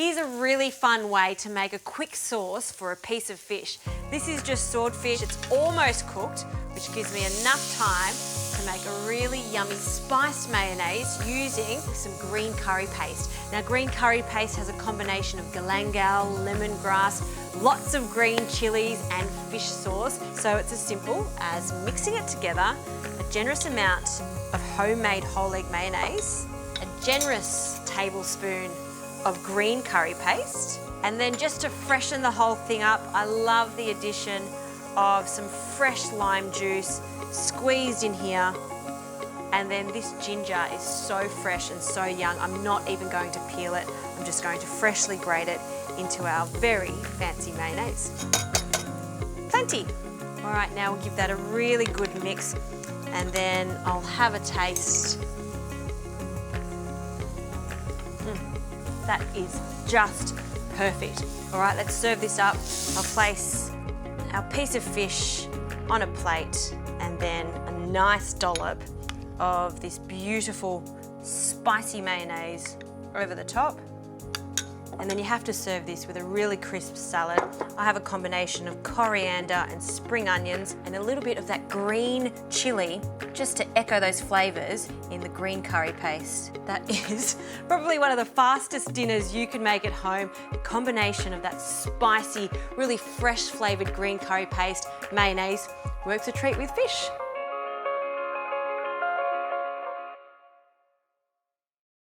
Here's a really fun way to make a quick sauce for a piece of fish. This is just swordfish. It's almost cooked, which gives me enough time to make a really yummy spiced mayonnaise using some green curry paste. Now, green curry paste has a combination of galangal, lemongrass, lots of green chilies and fish sauce. So it's as simple as mixing it together, a generous amount of homemade whole egg mayonnaise, a generous tablespoon of green curry paste, and then just to freshen the whole thing up, I love the addition of some fresh lime juice squeezed in here. And then this ginger is so fresh and so young, I'm not even going to peel it. I'm just going to freshly grate it into our very fancy mayonnaise. Plenty. All right, now we'll give that a really good mix, and then I'll have a taste. That is just perfect. All right, let's serve this up. I'll place our piece of fish on a plate and then a nice dollop of this beautiful spicy mayonnaise over the top. And then you have to serve this with a really crisp salad. I have a combination of coriander and spring onions and a little bit of that green chili just to echo those flavours in the green curry paste. That is probably one of the fastest dinners you can make at home. The combination of that spicy, really fresh flavoured green curry paste, mayonnaise, works a treat with fish.